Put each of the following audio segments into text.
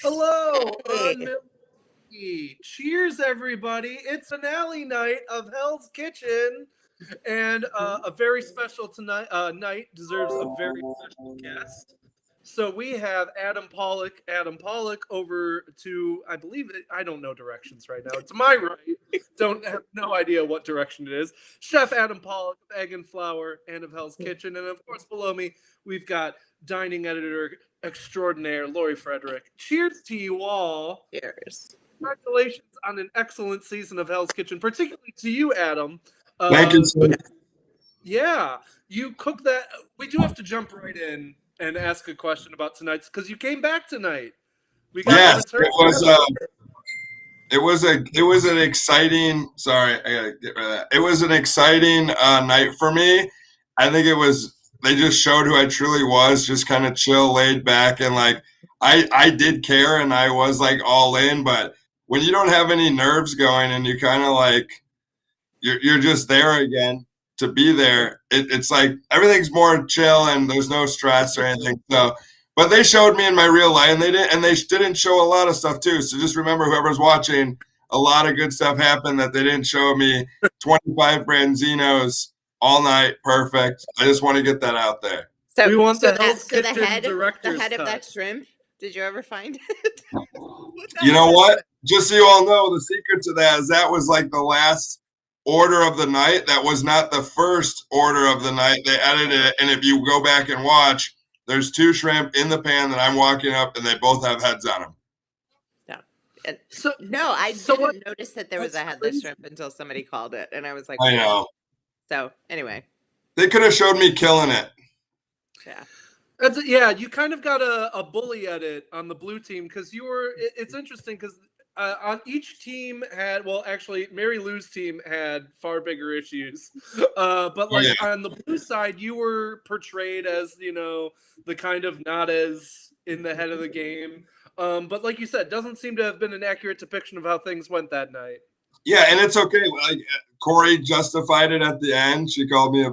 Hello, Hey. on Milwaukee. Cheers, everybody. It's finale night of Hell's Kitchen, and a very special night deserves a very special guest. So we have Adam Pollock. Adam Pollock over to, I don't know directions right now. To my right, don't have no idea what direction it is. Chef Adam Pollock of Egg and Flour and of Hell's Kitchen, and of course below me we've got dining editor extraordinaire Lori Frederick. Cheers to you all. Cheers. Congratulations on an excellent season of Hell's Kitchen, particularly to you, Adam. Thank you, sir. Yeah, you cooked that. We do have to jump right in and ask a question about tonight's, because you came back tonight. We got Yes, the return. it was an exciting. Sorry, I gotta get rid of that. It was an exciting night for me. I think it was. They just showed who I truly was, just kind of chill, laid back, and like I did care, and I was like all in. But when you don't have any nerves going, and you kind of like you're just there again to be there, it's like everything's more chill and there's no stress or anything. So, but they showed me in my real life, and they didn't show a lot of stuff too. So just remember, whoever's watching, a lot of good stuff happened that they didn't show me. 25 Branzinos all night, perfect. I just want to get that out there. We want the the Hell's head, Kitchen the director's head of cut. that shrimp. Did you ever find it? You know what? Just so you all know, the secret to that is that was like the last order of the night. That was not the first order of the night. They edited it, and if you go back and watch, there's 2 shrimp in the pan that I'm walking up, and they both have heads on them. No, I didn't notice that there was a headless shrimp until somebody called it, and I was like, I know. So anyway, They could have showed me killing it. yeah. You kind of got a bully edit on the blue team, because you were. It's interesting because on each team had, well, actually, Mary Lou's team had far bigger issues. But like on the blue side, you were portrayed as, the kind of not as in the head of the game. But like you said, doesn't seem to have been an accurate depiction of how things went that night. Yeah, and it's okay. Like Corey justified it at the end. She called me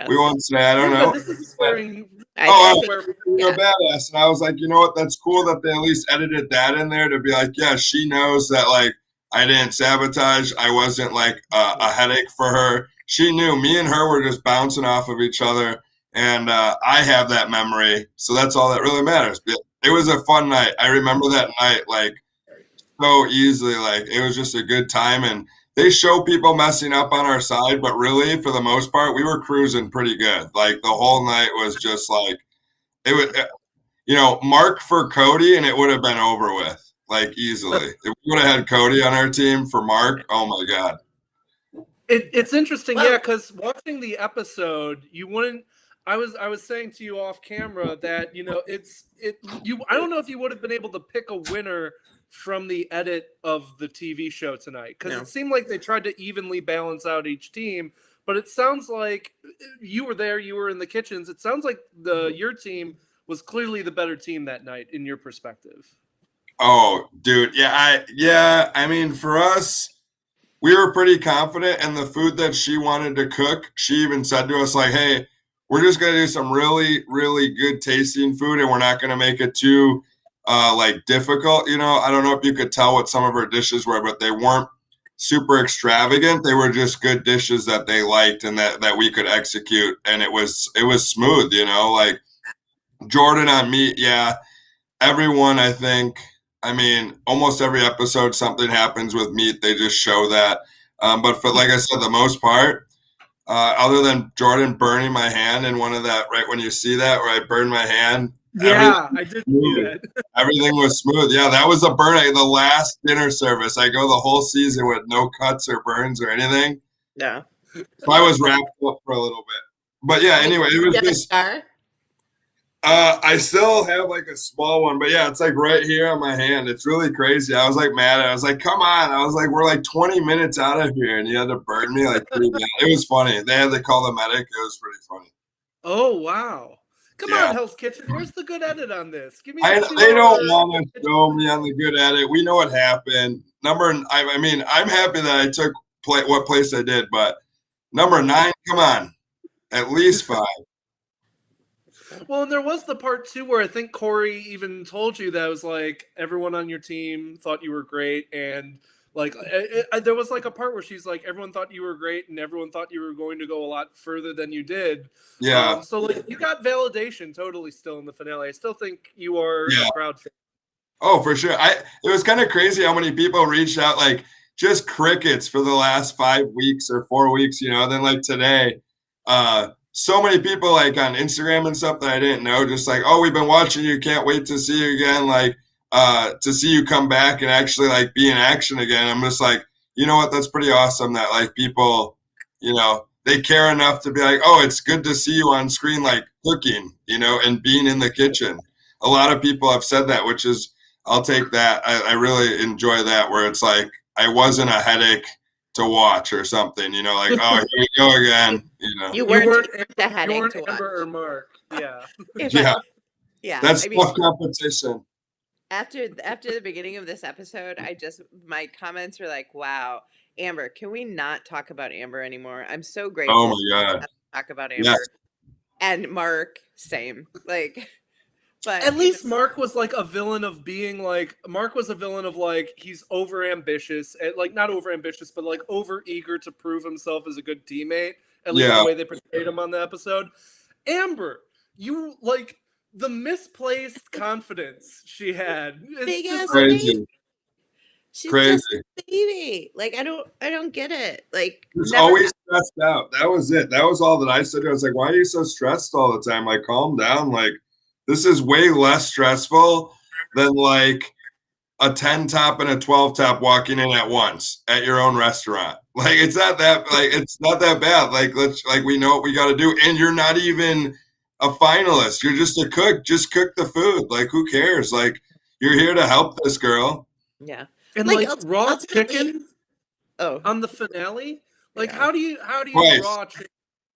we won't say, I don't know. This is swearing. You're a badass. And I was like, you know what? That's cool that they at least edited that in there to be like, yeah, she knows that like I didn't sabotage. I wasn't like a headache for her. She knew me and her were just bouncing off of each other. And I have that memory. So that's all that really matters. It was a fun night. I remember that night like so easily. Like it was just a good time. And they show people messing up on our side, but really, for the most part, we were cruising pretty good. Like the whole night was just like it would, mark for Cody, and it would have been over with like easily. If we would have had Cody on our team for Mark, oh my god. It's interesting, because watching the episode, you wouldn't. I was saying to you off camera that I don't know if you would have been able to pick a winner from the edit of the TV show tonight, because it seemed like they tried to evenly balance out each team, but it sounds like you were there, you were in the kitchens. It sounds like your team was clearly the better team that night in your perspective. Oh, dude. I mean, for us, we were pretty confident in the food that she wanted to cook. She even said to us like, hey, we're just going to do some really, really good tasting food, and we're not going to make it too difficult. I don't know if you could tell what some of her dishes were, but they weren't super extravagant. They were just good dishes that they liked and that we could execute. And it was smooth, like Jordan on meat. Yeah. Everyone, I think, almost every episode, something happens with meat. They just show that. But for, like I said, the most part, other than Jordan burning my hand in one of that, right when you see that, where I burned my hand. Yeah, I did see that. Everything was smooth. Yeah, that was the burn. The last dinner service. I go the whole season with no cuts or burns or anything. Yeah. So I was wrapped up for a little bit. But yeah, anyway, it was just. Scar? I still have like a small one, but yeah, it's like right here on my hand. It's really crazy. I was like mad. I was like, come on. I was like, we're like 20 minutes out of here, and you had to burn me like pretty bad. It was funny. They had to call the medic. It was pretty funny. Oh, wow. Come on, Hell's Kitchen. Where's the good edit on this? Give me. They don't want to show me on the good edit. We know what happened. I'm happy that I took what place I did, but number 9, come on, at least 5. Well, and there was the part too where I think Corey even told you that it was like everyone on your team thought you were great, and like there was like a part where she's like everyone thought you were great, and everyone thought you were going to go a lot further than you did. Yeah. So like you got validation totally still in the finale. I still think you are Yeah. a crowd fan. Oh, for sure. It was kind of crazy how many people reached out, like just crickets for the last 5 weeks or 4 weeks, you know. And then like today, so many people like on Instagram and stuff that I didn't know, just like, oh, we've been watching you, can't wait to see you again, like to see you come back and actually like be in action again. I'm just like, you know what, that's pretty awesome that like people, you know, they care enough to be like, oh, it's good to see you on screen, like cooking, you know, and being in the kitchen. A lot of people have said that, which is, I'll take that. I really enjoy that, where it's like I wasn't a headache to watch or something, you know, like, oh, here we go again, you know. You weren't You the headache weren't to watch. Amber or Mark. Yeah. Yeah. That's I mean, tough competition. after the beginning of this episode, my comments were like, wow, Amber, can we not talk about Amber anymore? I'm so grateful Oh my God. to talk about Amber. Yes. And Mark, same. Like, but At least Mark was like a villain of being like Mark was a villain of like he's over ambitious and like not over ambitious but like over eager to prove himself as a good teammate. At least Yeah. the way they portrayed him on the episode. Amber, you like the misplaced confidence she had. It's Big just ass Crazy. baby. She's Crazy. just a baby. Like, I don't get it. Like, Just never always stressed out. That was it. That was all that I said. I was like, why are you so stressed all the time? Like, calm down. Like, this is way less stressful than like a 10 top and a 12 top walking in at once at your own restaurant. Like, it's not that bad. Like, we know what we got to do. And you're not even a finalist. You're just a cook. Just cook the food. Like, who cares? Like, you're here to help this girl. Yeah. and Like, like raw ultimately- chicken Oh. on the finale. Like Yeah. how do you Twice. raw chicken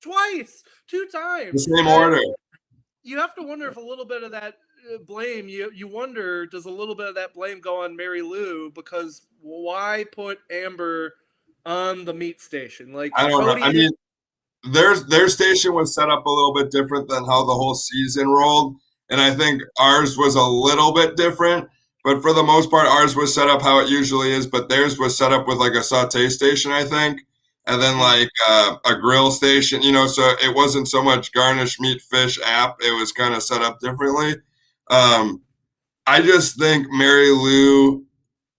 twice, 2 times. The same order. You have to wonder if a little bit of that blame, you wonder, does a little bit of that blame go on Mary Lou? Because why put Amber on the meat station? Like, I don't know. Cody I mean, their station was set up a little bit different than how the whole season rolled. And I think ours was a little bit different. But for the most part, ours was set up how it usually is. But theirs was set up with like a saute station, I think. And then like a grill station, you know, so it wasn't so much garnish meat, fish, app. It was kind of set up differently. I just think Mary Lou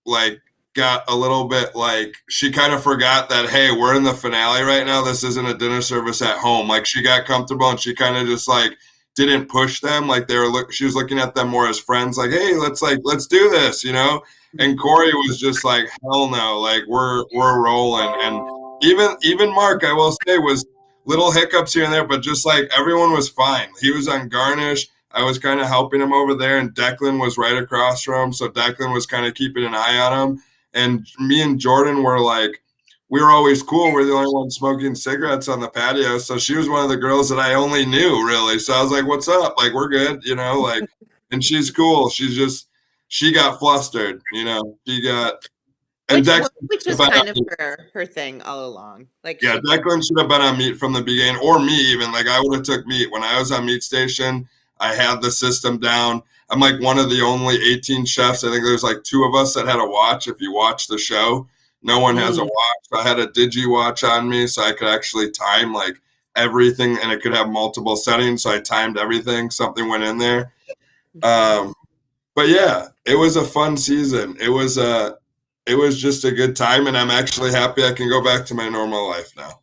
like got a little bit like she kind of forgot that, hey, we're in the finale right now. This isn't a dinner service at home. Like she got comfortable and she kind of just like didn't push them. Like she was looking at them more as friends, like, hey, let's do this, you know? And Corey was just like, hell no, like we're rolling. And even Mark, I will say, was little hiccups here and there, but just like everyone was fine. He was on garnish. I was kind of helping him over there, and Declan was right across from him. So Declan was kind of keeping an eye on him. And me and Jordan were like, we were always cool. We're the only ones smoking cigarettes on the patio. So she was one of the girls that I only knew, really. So I was like, what's up? Like, we're good, you know, like, and she's cool. She got flustered, you know, and which was kind of her thing all along. Like, yeah, Declan should have been on meat from the beginning, or me even. Like, I would have took meat. When I was on Meat Station, I had the system down. I'm like one of the only 18 chefs. I think there's like 2 of us that had a watch. If you watch the show, no one has a watch. So I had a Digi watch on me, so I could actually time like everything, and it could have multiple settings. So I timed everything. Something went in there. But yeah, it was a fun season. It was just a good time, and I'm actually happy I can go back to my normal life now.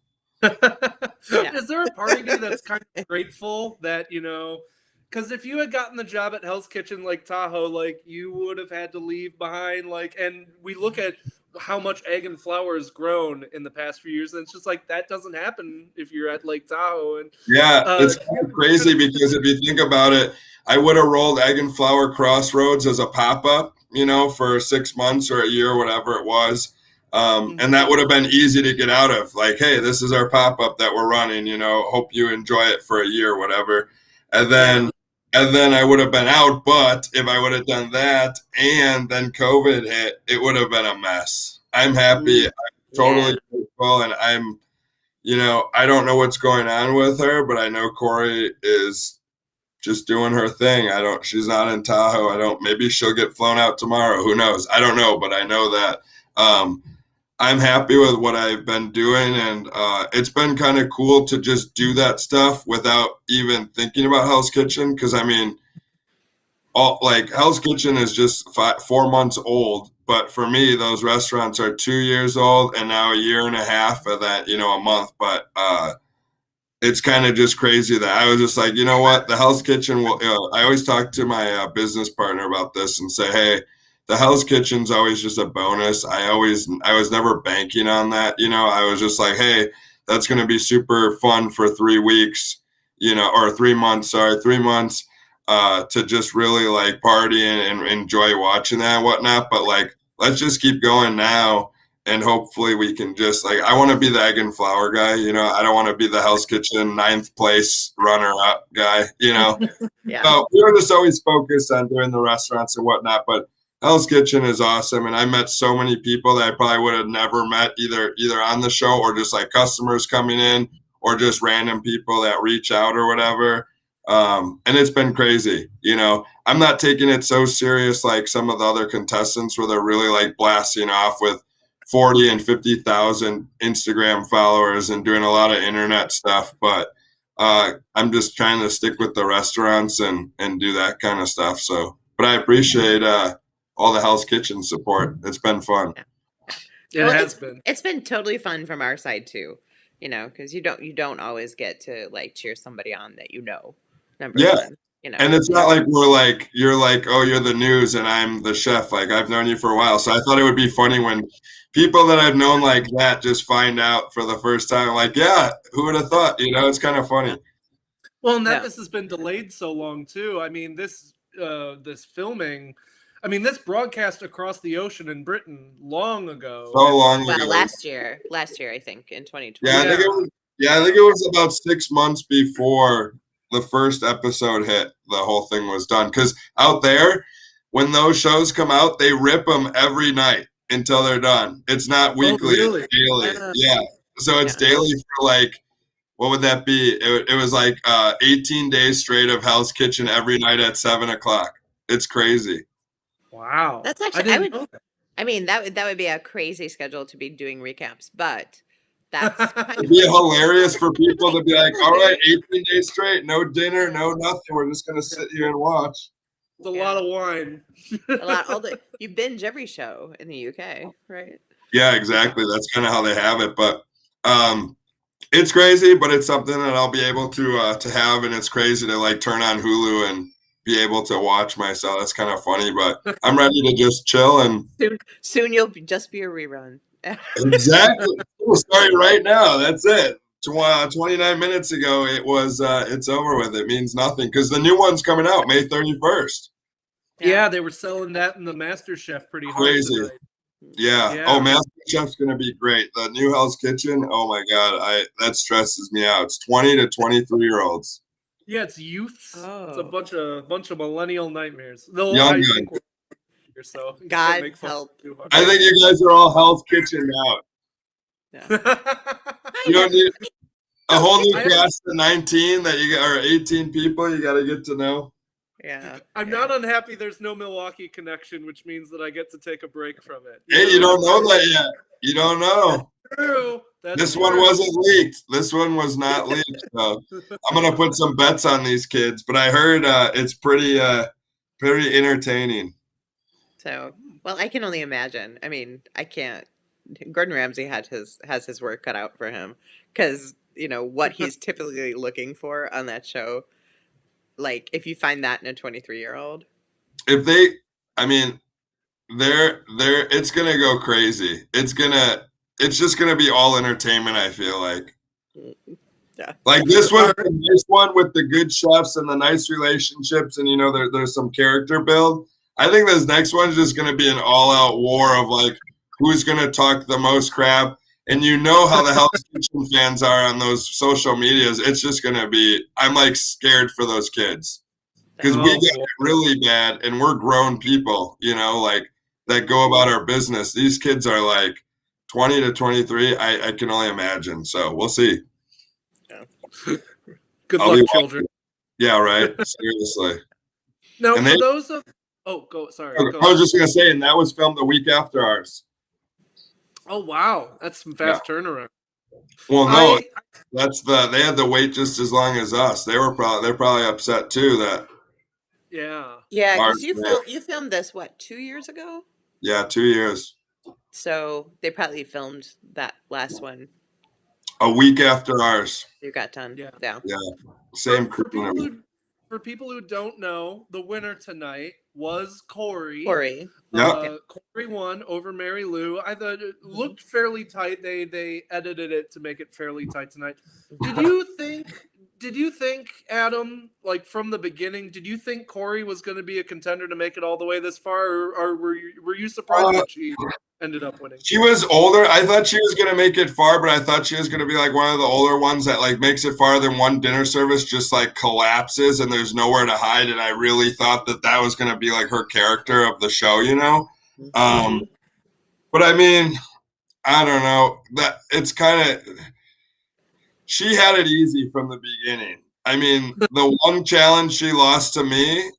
Yeah. Is there a part of you that's kind of grateful that, you know, because if you had gotten the job at Hell's Kitchen like Tahoe, like you would have had to leave behind, like, and we look at how much egg and flour has grown in the past few years, and it's just like that doesn't happen if you're at Lake Tahoe. And yeah, it's kind of crazy because if you think about it, I would have rolled Egg and Flour Crossroads as a pop-up, you know, for 6 months or a year, whatever it was. And that would have been easy to get out of. Like, hey, this is our pop-up that we're running, you know, hope you enjoy it for a year, whatever. And then I would have been out. But if I would have done that and then COVID hit, it would have been a mess. I'm happy. I'm totally grateful. And I'm, you know, I don't know what's going on with her, but I know Corey is just doing her thing. She's not in Tahoe. Maybe she'll get flown out tomorrow. Who knows? I don't know, but I know that I'm happy with what I've been doing, and it's been kind of cool to just do that stuff without even thinking about Hell's Kitchen. Because I mean, Hell's Kitchen is just 4 months old, but for me, those restaurants are 2 years old, and now a year and a half of that, a month. But it's kind of just crazy that I was just like, you know what, the Hell's Kitchen will. I always talk to my business partner about this and say, hey, the Hell's Kitchen's always just a bonus. I was never banking on that. I was just like, hey, that's going to be super fun for 3 weeks, or 3 months, 3 months, to just really like party and enjoy watching that and whatnot. But like, let's just keep going now. And hopefully we can just I want to be the egg and flour guy. I don't want to be the Hell's Kitchen 9th place runner up guy, Yeah. So we were just always focused on doing the restaurants and whatnot, but Hell's Kitchen is awesome, and I met so many people that I probably would have never met either on the show or just like customers coming in or just random people that reach out or whatever. And it's been crazy. I'm not taking it so serious like some of the other contestants where they're really like blasting off with 40 and 50,000 Instagram followers and doing a lot of internet stuff. But I'm just trying to stick with the restaurants and do that kind of stuff. So, but I appreciate all the Hell's Kitchen support. It's been fun. It has been. It's been totally fun from our side too, because you don't always get to like cheer somebody on that number one. And it's not like you're like, oh, you're the news and I'm the chef. Like I've known you for a while, so I thought it would be funny when people that I've known like that just find out for the first time. Like, yeah, who would have thought? It's kind of funny. Well, and that this has been delayed so long too. I mean, this filming. I mean, this broadcast across the ocean in Britain long ago. So long ago. Well, last year, I think, in 2020. Yeah, I think it was about 6 months before the first episode hit. The whole thing was done. Because out there, when those shows come out, they rip them every night until they're done. It's not weekly, really? it's daily. Yeah. So it's daily for like, what would that be? It was like 18 days straight of Hell's Kitchen every night at 7:00. It's crazy. Wow. That's actually, I mean, that would be a crazy schedule to be doing recaps, but that's it'd be hilarious for people to be like, all right, 18 days straight, no dinner, no nothing. We're just going to sit here and watch. It's a lot of wine. You binge every show in the UK, right? Yeah, exactly. That's kind of how they have it. But it's crazy, but it's something that I'll be able to have. And it's crazy to like turn on Hulu and be able to watch myself. That's kind of funny, but I'm ready to just chill. And soon you'll just be a rerun. Exactly. We'll start right now. That's it. 29 minutes ago, it was. It's over with. It means nothing because the new one's coming out May 31st. Yeah, they were selling that in the MasterChef pretty hard. Crazy. Yeah. Oh, MasterChef's gonna be great. The new Hell's Kitchen. Oh my God, that stresses me out. It's 20 to 23-year-olds. Yeah, it's youth. Oh. It's a bunch of millennial nightmares. Young so God help. I think you guys are all Hell's Kitchen out. Yeah. You don't need a whole new cast of 19 that you got, or 18 people you got to get to know. Yeah. I'm not unhappy there's no Milwaukee connection, which means that I get to take a break from it. Hey, you don't know that yet. You don't know. That's true. This one wasn't leaked. This one was not leaked. So I'm gonna put some bets on these kids, but I heard it's pretty entertaining. So, well, I can only imagine. I mean, I can't. Gordon Ramsay has his work cut out for him because what he's typically looking for on that show. Like, if you find that in a 23-year-old, it's gonna go crazy. It's just gonna be all entertainment. I feel like. Yeah. Like this one, the nice one with the good chefs and the nice relationships, and there's some character build. I think this next one's just gonna be an all-out war of like who's gonna talk the most crap. And how the Hell's Kitchen fans are on those social medias. It's just gonna be. I'm like scared for those kids because we get it really bad, and we're grown people, like that go about our business. These kids are like 20 to 23. I can only imagine. So we'll see. Yeah. Good luck, children. Yeah, right. Seriously. Now, And for they, those of sorry, I go was ahead. just gonna say, and that was filmed the week after ours. Oh wow, that's some Yeah. fast turnaround. Well, no, I they had to wait just as long as us. They're probably upset too that yeah. Yeah, because ours went. you filmed this what 2 years ago, Yeah, 2 years. so they probably filmed that last one. A week after ours. You got done. Yeah. Yeah. Yeah. Same For crew and people everything. who don't know, the winner tonight was Corey. Corey. Yep. Corey won over Mary Lou. I thought it looked fairly tight. They edited it to make it fairly tight tonight. Did you think, Adam, like from the beginning, did you think Corey was going to be a contender to make it all the way this far, or were you surprised that she ended up winning? She was older. I thought she was gonna make it far, but I thought she was gonna be like one of the older ones that like makes it farther than one dinner service just like collapses and there's nowhere to hide. And I really thought that was gonna be like her character of the show, you know. But I mean, I don't know. That it's kind of she had it easy from the beginning. I mean, the one challenge she lost to me,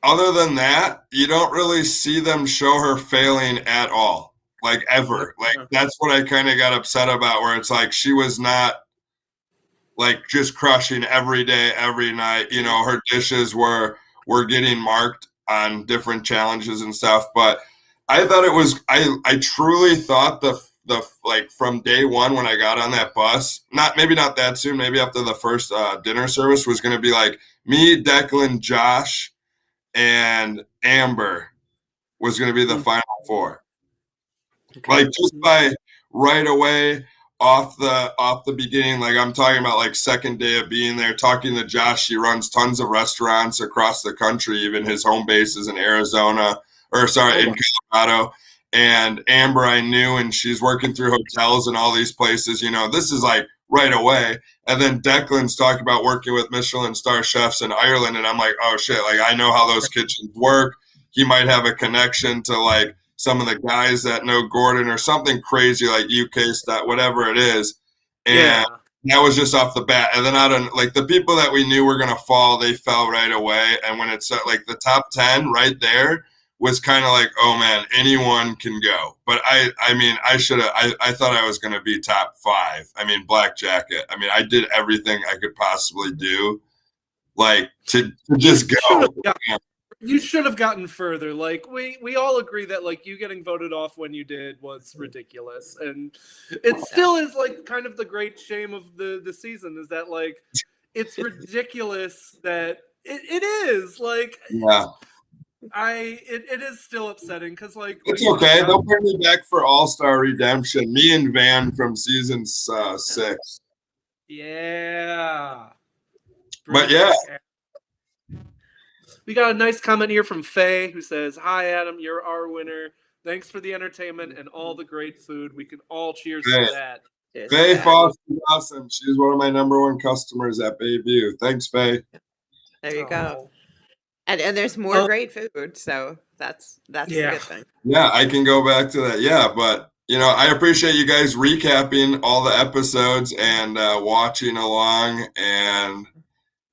other than that, you don't really see them show her failing at all, like ever. Like that's what I kind of got upset about, where it's like she was not like just crushing every day, every night. You know, her dishes were getting marked on different challenges and stuff. But I thought it was I truly thought the like from day one when I got on that bus, maybe not that soon, maybe after the first dinner service, was going to be like me, Declan, Josh, and Amber was going to be the final four. Like just by right away off the beginning, like I'm talking about like second day of being there, talking to Josh. She runs tons of restaurants across the country, even his home base is in Arizona, in Colorado. And Amber I knew, and she's working through hotels and all these places. You know, this is like right away. And then Declan's talking about working with Michelin star chefs in Ireland. And I'm like, oh shit, like I know how those kitchens work. He might have a connection to like some of the guys that know Gordon or something crazy like UK stuff, whatever it is. And that was just off the bat. And then I don't like the people that we knew were going to fall, they fell right away. And when it's like the top 10 right there was kind of like, oh man, anyone can go. But I mean, I thought I was going to be top 5. I mean, Black Jacket. I mean, I did everything I could possibly do, like to just go. You should have gotten further. Like we all agree that like you getting voted off when you did was ridiculous, and it still is like kind of the great shame of the season is that like it's ridiculous that it is like it is still upsetting because like it's okay. They'll bring me back for All-Star Redemption. Me and Van from season 6. Yeah. But yeah. We got a nice comment here from Faye who says, "Hi Adam, you're our winner. Thanks for the entertainment and all the great food. We can all cheers to that." Faye Foster is awesome. She's one of my #1 customers at Bayview. Thanks, Faye. There you go. And there's more great food, so that's a good thing. Yeah, I can go back to that. Yeah, but you know, I appreciate you guys recapping all the episodes and watching along. And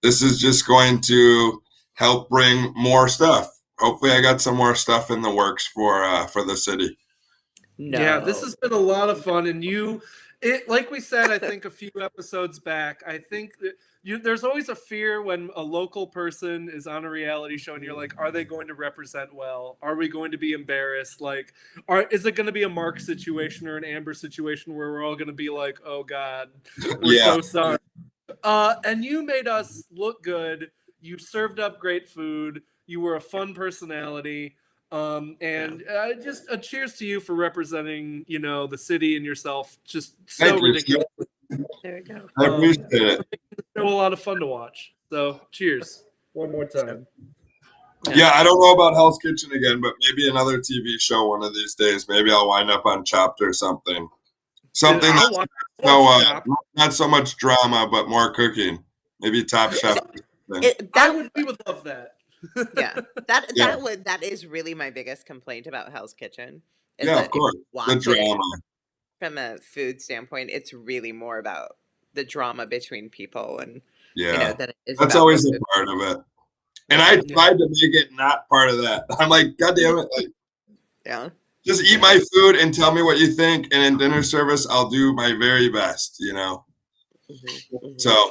this is just going to help bring more stuff. Hopefully, I got some more stuff in the works for the city. No. Yeah, this has been a lot of fun, and like we said, I think a few episodes back, I think that there's always a fear when a local person is on a reality show and you're like, are they going to represent well? Are we going to be embarrassed? Like, is it going to be a Mark situation or an Amber situation where we're all going to be like, oh God, we're so sorry. And you made us look good. You served up great food. You were a fun personality. And just a cheers to you for representing, you know, the city and yourself. Just so ridiculous. There we go. I appreciate it. It's a lot of fun to watch. So cheers. One more time. Yeah, I don't know about Hell's Kitchen again, but maybe another TV show one of these days. Maybe I'll wind up on Chopped or something. Something that's not so much drama, but more cooking. Maybe Top Chef. We would love that. Yeah, that is really my biggest complaint about Hell's Kitchen. Yeah, of course, the drama. From a food standpoint, it's really more about the drama between people and Yeah. than it is That's about always the a food. part of it. And I tried to make it not part of that. I'm like, God damn it. Like, Yeah. just eat my food and tell me what you think. And in dinner service, I'll do my very best, you know? So,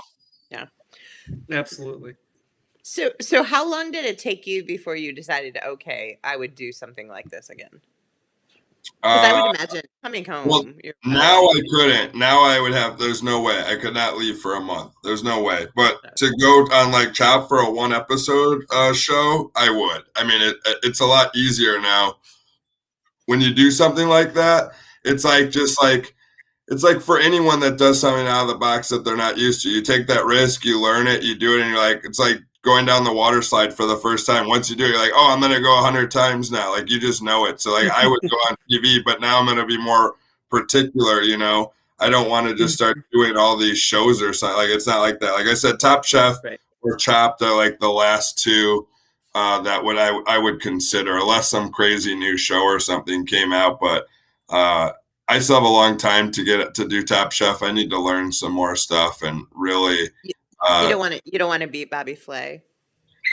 Absolutely. So how long did it take you before you decided, okay, I would do something like this again? Because I would imagine coming home. well, you're now probably- I couldn't. Now I would have, there's no way. I could not leave for a month. There's no way. But to go on like Chop for a 1-episode show, I would. I mean, it's a lot easier now. When you do something like that, it's like just like, it's like for anyone that does something out of the box that they're not used to. You take that risk, you learn it, you do it, and you're like, it's like going down the water slide for the first time. Once you do it, you're like, oh, I'm gonna go 100 times now. Like you just know it. So like I would go on TV, but now I'm gonna be more particular. You know, I don't want to just start doing all these shows or something. Like it's not like that. Like I said, Top Chef or Chopped are like the last two that I would consider, unless some crazy new show or something came out. But I still have a long time to get to do Top Chef. I need to learn some more stuff and really. You don't want to beat Bobby Flay.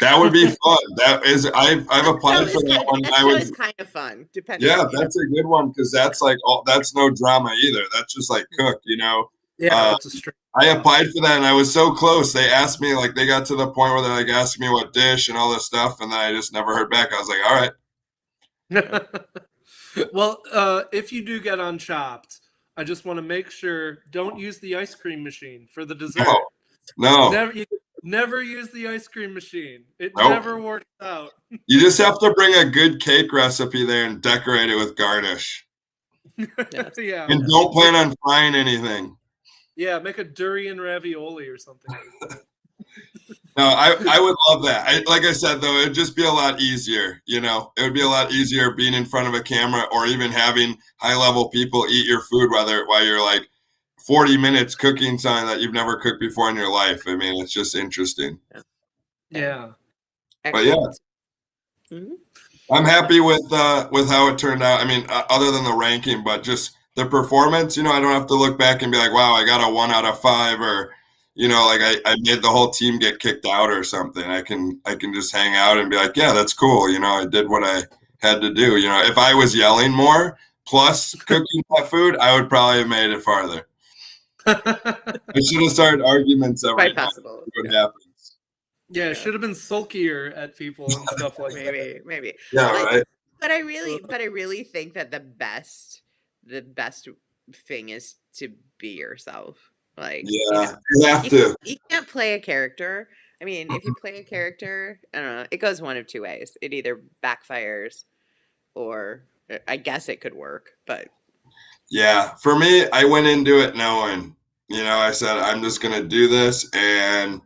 That would be fun. That is, I've applied for that one. That show is kind of fun, depending. Yeah, that's a good one because that's like that's no drama either. That's just like Cook, you know. Yeah, it's a straight. I applied for that and I was so close. They asked me, like, they got to the point where they're like asking me what dish and all this stuff, and then I just never heard back. I was like, all right. Well, if you do get on Chopped, I just want to make sure don't use the ice cream machine for the dessert. No. Never use the ice cream machine. It Nope. never works out. You just have to bring a good cake recipe there and decorate it with garnish. Yeah. And don't plan on frying anything. Yeah, make a durian ravioli or something. No, I would love that. Like I said, though, it'd just be a lot easier. You know, it would be a lot easier being in front of a camera or even having high-level people eat your food while you're like 40 minutes cooking something that you've never cooked before in your life. I mean, it's just interesting. Yeah. But yeah, I'm happy with how it turned out. I mean, other than the ranking, but just the performance. You know, I don't have to look back and be like, wow, I got a 1 out of 5 or. You know, like I made the whole team get kicked out or something. I can just hang out and be like, yeah, that's cool. You know, I did what I had to do. You know, if I was yelling more plus cooking that food, I would probably have made it farther. I should have started arguments every quite time. possible. What happens? Yeah, it should have been sulkier at people and stuff like that. Maybe. Yeah, right. But I really think that the best thing is to be yourself. Like, yeah, you have to. You can't play a character. I mean, if you play a character, I don't know, it goes one of two ways. It either backfires or I guess it could work, but Yeah, for me, I went into it knowing, you know, I said, I'm just going to do this. And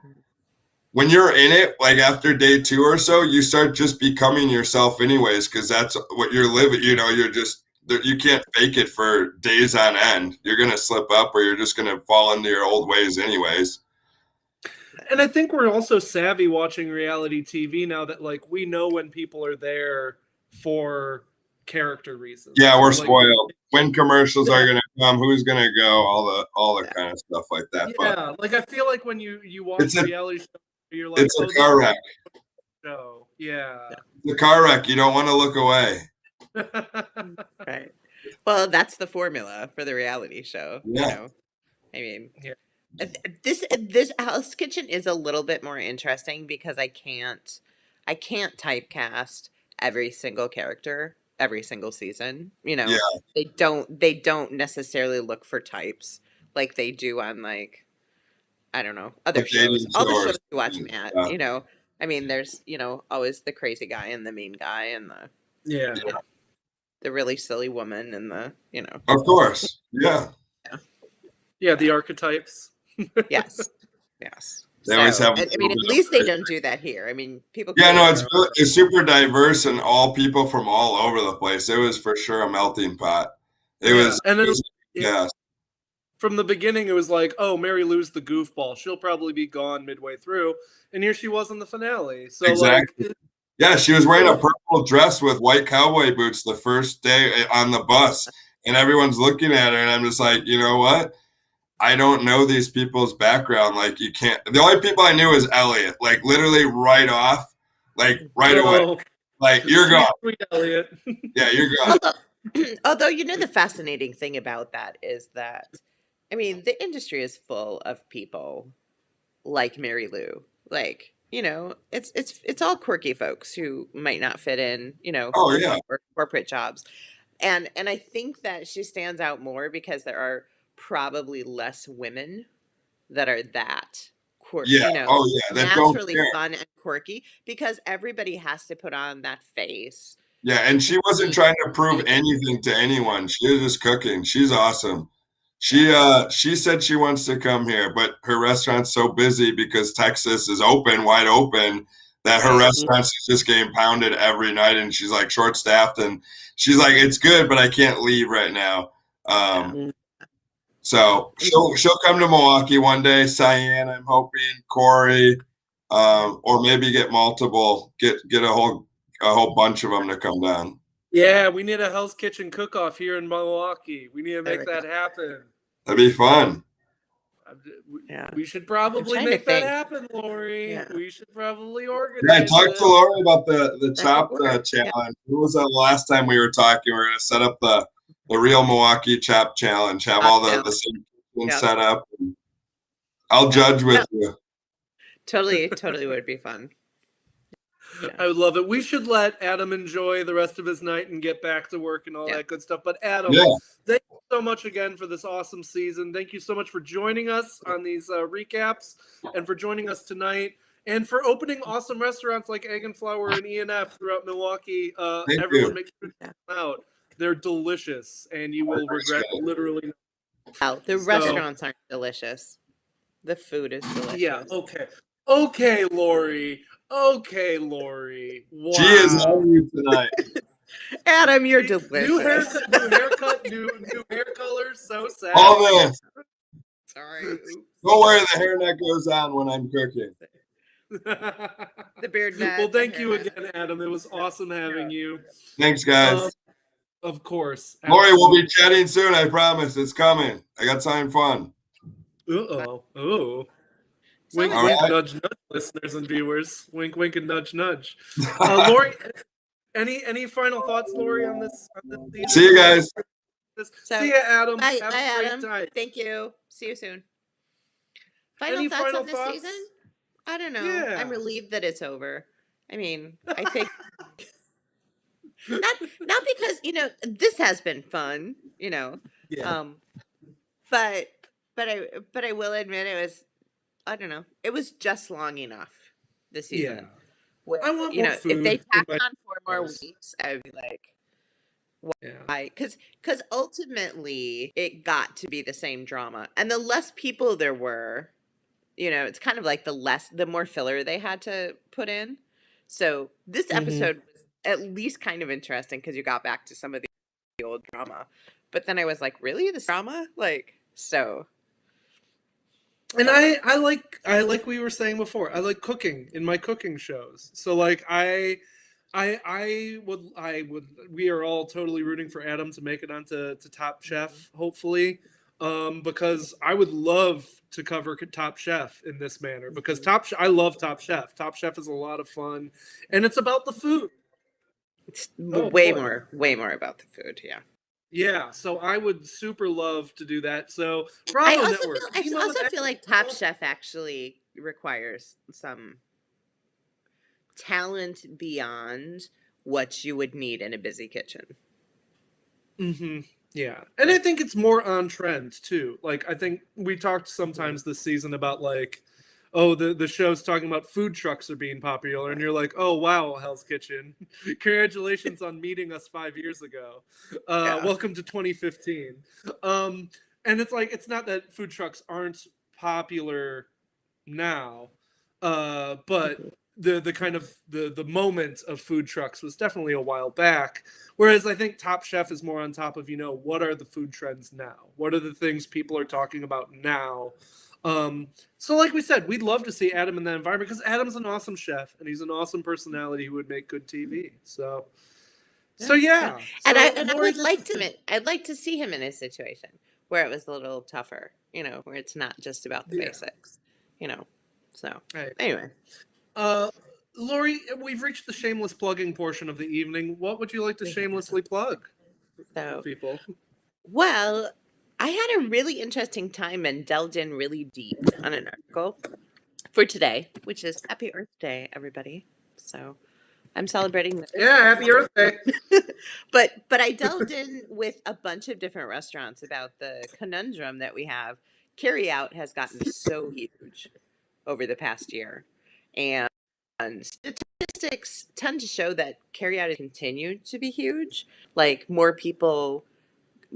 when you're in it, like after day 2 or so, you start just becoming yourself anyways, because that's what you're living. You know, you can't fake it for days on end. You're going to slip up or you're just going to fall into your old ways anyways. And I think we're also savvy watching reality TV now that like we know when people are there for character reasons. Yeah, we're like, spoiled. When commercials are going to come, who's going to go, all the kind of stuff like that. Yeah, like I feel like when you watch reality shows, you're like, it's a car wreck. Show. Yeah. It's a car wreck. You don't want to look away. Right. Well, that's the formula for the reality show. Yeah. You know? I mean, this Hell's Kitchen is a little bit more interesting because I can't typecast every single character every single season. You know, they don't necessarily look for types like they do on like I don't know other shows. All the shows you watch, Matt. Yeah. You know, I mean, there's always the crazy guy and the mean guy and the the really silly woman and the Of course, yeah, the archetypes. Yes. They always have. I mean, at least they don't do that here. I mean, people. Yeah, no, it's super diverse and all people from all over the place. It was for sure a melting pot. It was, and then yeah. From the beginning, it was like, oh, Mary Lou's the goofball. She'll probably be gone midway through, and here she was in the finale. So exactly. like, yeah, she was wearing a purple dress with white cowboy boots the first day on the bus, and everyone's looking at her, and I'm just like, you know what? I don't know these people's background. Like you can't. The only people I knew is Elliot. Like literally right off, like right away. Oh, Like you're gone. sweet Elliot. Yeah, you're gone. Although, the fascinating thing about that is that, I mean, the industry is full of people like Mary Lou. Like, it's all quirky folks who might not fit in, Oh yeah. corporate jobs. And I think that she stands out more because there are probably less women that are that quirky, Yeah. Oh yeah. That don't naturally care. fun and quirky, because everybody has to put on that face. Yeah, and she wasn't trying to prove anything to anyone. She was just cooking. She's awesome. She said she wants to come here, but her restaurant's so busy because Texas is open, wide open, that her restaurant is just getting pounded every night, and she's like short staffed, and she's like, it's good, but I can't leave right now. So she'll come to Milwaukee one day. Cyan, I'm hoping, Corey, or maybe get multiple, get a whole bunch of them to come down. Yeah, we need a Hell's Kitchen cook-off here in Milwaukee. We need to make that happen. That'd be fun. Yeah. We should probably make that happen, Lori. Yeah. We should probably organize. Yeah, I talked to Lori about the chop challenge. Yeah. When was that last time we were talking? We were gonna set up the real Milwaukee chop challenge. Have all the same set up. I'll judge with you. Totally would be fun. Yeah. I would love it. We should let Adam enjoy the rest of his night and get back to work and all that good stuff. But Adam, thank you so much again for this awesome season. Thank you so much for joining us on these recaps and for joining us tonight and for opening awesome restaurants like Egg and Flour and E&F throughout Milwaukee. Everyone make sure to check them out. They're delicious, and you will regret literally. Oh, the restaurants aren't delicious. The food is delicious. Yeah, okay, Lori. Okay, Lori. Wow. She is on you tonight. Adam, you're delicious. New haircut, new hair color. So sad. All this. Sorry. Don't worry, the hairnet goes on when I'm cooking. The beard net. Well, thank you again, Adam. It was awesome having you. Thanks, guys. Of course. Lori, we'll be chatting soon. I promise. It's coming. I got something fun. Oh. Wink, wink, nudge, nudge, listeners and viewers. Wink, wink, and nudge, nudge. Lori, any final thoughts, Lori, on this season? See you guys. See you, Adam. Bye, Have a great time. Thank you. See you soon. Final thoughts on this season? I don't know. Yeah. I'm relieved that it's over. I mean, I think not because this has been fun. Yeah. But I will admit it was. I don't know. It was just long enough this season. Yeah. Where, I want more food. If they tacked on 4 more weeks, I would be like, why? Because ultimately it got to be the same drama, and the less people there were, it's kind of like the more filler they had to put in. So this episode was at least kind of interesting because you got back to some of the old drama, but then I was like, really, this drama, so. And I like we were saying before, I like cooking in my cooking shows. So I would we are all totally rooting for Adam to make it onto Top Chef, hopefully. Because I would love to cover Top Chef in this manner because I love Top Chef. Top Chef is a lot of fun and it's about the food. It's way more about the food, yeah. Yeah, so I would super love to do that. So Bravo Network. I also feel like Top Chef actually requires some talent beyond what you would need in a busy kitchen. Mm-hmm. Yeah, and I think it's more on trend too. I think we talked sometimes this season about the show's talking about food trucks are being popular, and you're like, oh wow, Hell's Kitchen, congratulations on meeting us 5 years ago. Welcome to 2015. And it's not that food trucks aren't popular now, but the kind of the moment of food trucks was definitely a while back. Whereas I think Top Chef is more on top of what are the food trends now? What are the things people are talking about now? So like we said, we'd love to see Adam in that environment because Adam's an awesome chef and he's an awesome personality who would make good TV. So I would like I'd like to see him in a situation where it was a little tougher, where it's not just about the Yeah. basics, So Right. anyway, Lori, we've reached the shameless plugging portion of the evening. What would you like to We have. shamelessly plug for so people? well, I had a really interesting time and delved in really deep on an article for today, which is Happy Earth Day, everybody. So I'm celebrating the Yeah, happy Earth Day. but I delved in with a bunch of different restaurants about the conundrum that we have. Carryout has gotten so huge over the past year, and statistics tend to show that carryout has continued to be huge. Like more people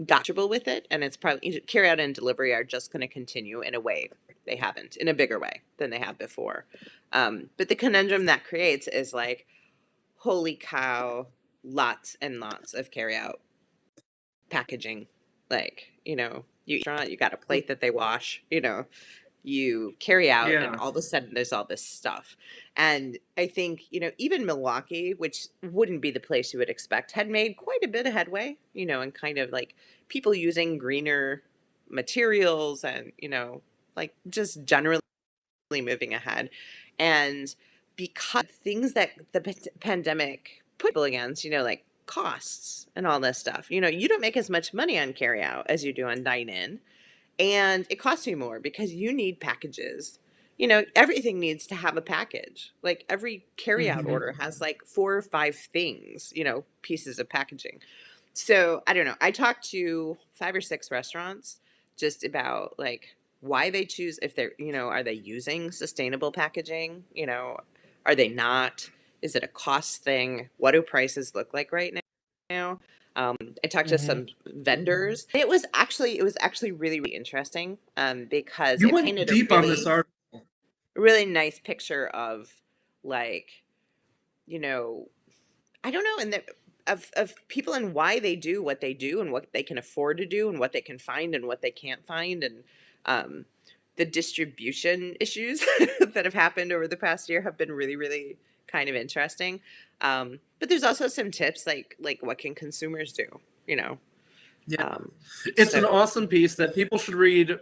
got comfortable with it, and it's probably carryout and delivery are just going to continue in a way they haven't, in a bigger way than they have before. But the conundrum that creates is like, holy cow, lots and lots of carryout packaging. Like, you got a plate that they wash, you carry out, and Yeah. all of a sudden there's all this stuff. And I think, even Milwaukee, which wouldn't be the place you would expect, had made quite a bit of headway, and kind of like people using greener materials and, like just generally moving ahead. And because things that the pandemic put people against, like costs and all this stuff, you don't make as much money on carry out as you do on dine in. And it costs you more because you need packages. Everything needs to have a package. Like every carryout order has like 4 or 5 things, pieces of packaging. So I don't know. I talked to 5 or 6 restaurants just about like why they choose, if they're, are they using sustainable packaging? Are they not? Is it a cost thing? What do prices look like right now? I talked to some vendors. It was actually really, really interesting because You it went painted deep on this article. a really nice picture of like, I don't know, and of people and why they do what they do and what they can afford to do and what they can find and what they can't find, and the distribution issues that have happened over the past year have been really, really kind of interesting. But there's also some tips like what can consumers do, Yeah. It's an awesome piece that people should read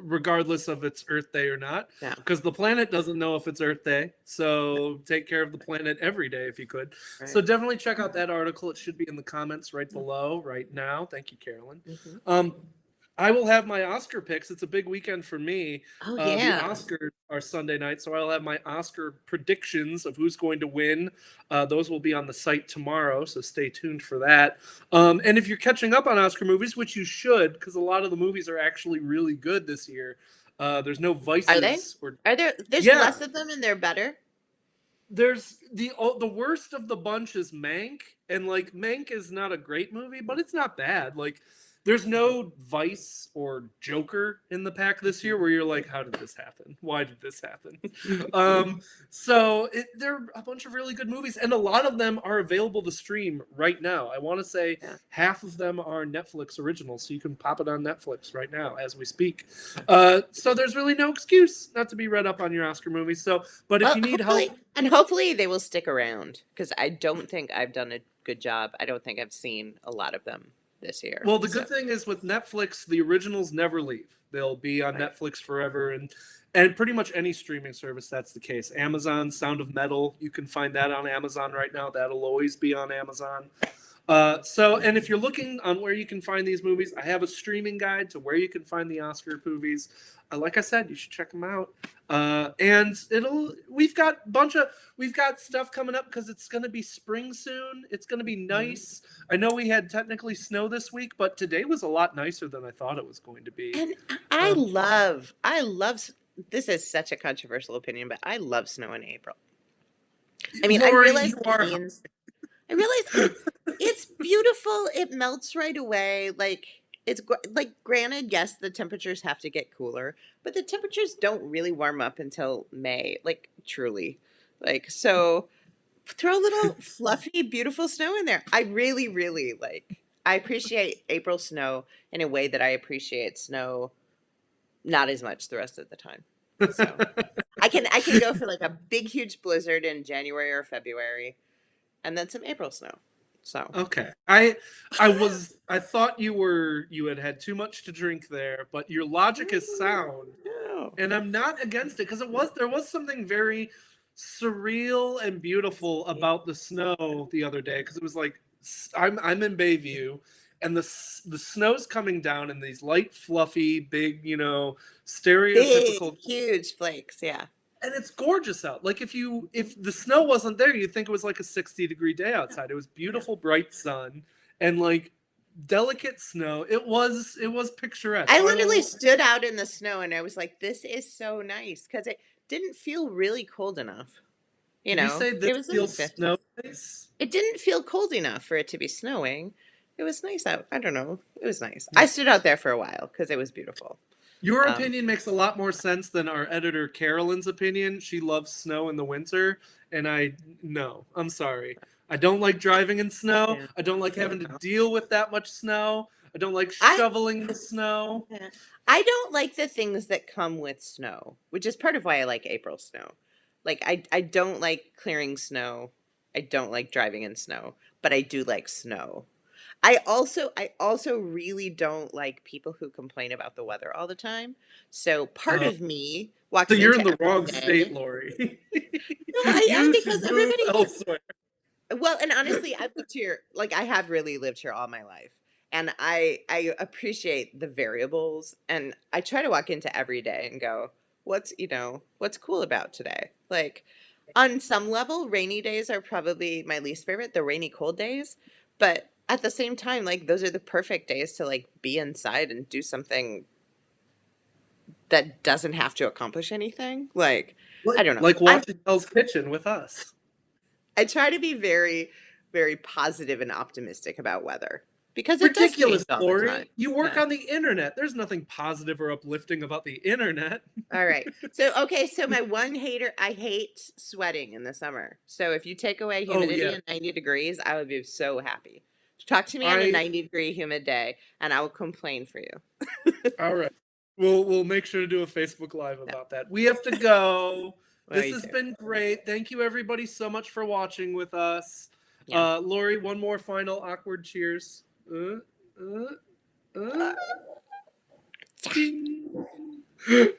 regardless of it's Earth Day or not, Yeah. because the planet doesn't know if it's Earth Day. So take care of the planet every day if you could. Right. So definitely check out that article. It should be in the comments right below right now. Thank you, Carolyn. I will have my Oscar picks. It's a big weekend for me. Oh, yeah. The Oscars are Sunday night, so I'll have my Oscar predictions of who's going to win. Those will be on the site tomorrow, so stay tuned for that. And if you're catching up on Oscar movies, which you should, because a lot of the movies are actually really good this year. There's no Vices. Are they? Are there? There's Yeah. less of them, and they're better. There's the worst of the bunch is Mank, and like Mank is not a great movie, but it's not bad. Like there's no Vice or Joker in the pack this year where you're like, how did this happen? Why did this happen? There are a bunch of really good movies, and a lot of them are available to stream right now. I want to say half of them are Netflix originals, so you can pop it on Netflix right now as we speak. So there's really no excuse not to be read up on your Oscar movies. So, but if you need help, and hopefully they will stick around, because I don't think I've done a good job. I don't think I've seen a lot of them this year. Well, the good thing is with Netflix, the originals never leave. They'll be on Netflix forever, and pretty much any streaming service that's the case. Amazon, Sound of Metal, you can find that on Amazon right now. That'll always be on Amazon. And if you're looking on where you can find these movies, I have a streaming guide to where you can find the Oscar movies. Like I said, you should check them out. And we've got stuff coming up because it's going to be spring soon. It's going to be nice. I know we had technically snow this week, but today was a lot nicer than I thought it was going to be. And I love, this is such a controversial opinion, but I love snow in April. I mean, Lori, I realize it's beautiful. It melts right away. Like, it's like, granted, yes, the temperatures have to get cooler, but the temperatures don't really warm up until May, like, truly. Like, so throw a little fluffy, beautiful snow in there. I really, really I appreciate April snow in a way that I appreciate snow not as much the rest of the time. So I can go for like a big, huge blizzard in January or February, and then some April snow. So Okay. I thought you had too much to drink there, but your logic is sound. no. And I'm not against it because there was something very surreal and beautiful about the snow the other day because it was like I'm in Bayview and the snow's coming down in these light fluffy big, Big, stereotypical, huge flakes. Yeah. and it's gorgeous out. Like if the snow wasn't there, you'd think it was like a 60-degree day outside. It was beautiful bright sun and like delicate snow. It was picturesque. I So literally stood out in the snow and I was like, this is so nice because it didn't feel really cold enough. You Did you know, say it this was in the feels 50s. snow nice? It didn't feel cold enough for it to be snowing. It was nice out. I don't know. It was nice. I stood out there for a while because it was beautiful. Your opinion makes a lot more sense than our editor Carolyn's opinion. She loves snow in the winter, and I'm sorry. I don't like driving in snow. Yeah. I don't like having to deal with that much snow. I don't like I- shoveling the snow. I don't like the things that come with snow, which is part of why I like April snow. Like I don't like clearing snow. I don't like driving in snow, but I do like snow. I also really don't like people who complain about the weather all the time. So part of me walks So you're in into the wrong every day- state, Lori. No, I am You because should move everybody elsewhere. Well, and honestly, I've lived here, like I have really lived here all my life. And I appreciate the variables and I try to walk into every day and go, what's cool about today? Like on some level, rainy days are probably my least favorite, the rainy cold days, but at the same time, like those are the perfect days to like be inside and do something that doesn't have to accomplish anything. Like I don't know. Like watching Hell's Kitchen with us. I try to be very, very positive and optimistic about weather because it Ridiculous, does change all the Lori. time. You work Yeah. on the internet. There's nothing positive or uplifting about the internet. All right. So my one hater, I hate sweating in the summer. So if you take away humidity yeah. and 90 degrees, I would be so happy. Talk to me on a 90-degree humid day and I will complain for you. All right. We'll make sure to do a Facebook Live about that. We have to go. Well, This you has do. been great. Thank you everybody so much for watching with us. Yeah. Lori, one more final awkward cheers.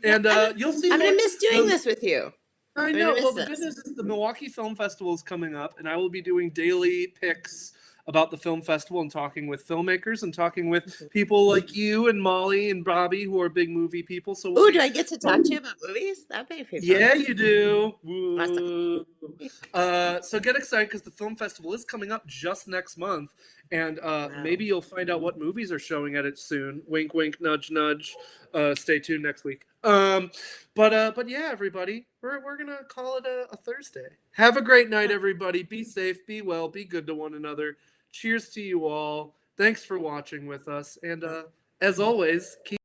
And you'll see. I'm gonna Lori- miss doing this with you. I I'm know. gonna Well, miss the good this. news is the Milwaukee Film Festival is coming up, and I will be doing daily picks about the film festival and talking with filmmakers and talking with people like you and Molly and Bobby who are big movie people. So we'll Ooh, be- do I get to talk to you about movies? That'd be fun. Yeah, you do. Awesome. Woo. So get excited because the film festival is coming up just next month, and maybe you'll find out what movies are showing at it soon. Wink, wink, nudge, nudge. Stay tuned next week. But yeah, everybody, we're gonna call it a Thursday. Have a great night, everybody. Be safe, be well, be good to one another. Cheers to you all. Thanks for watching with us, and as always, keep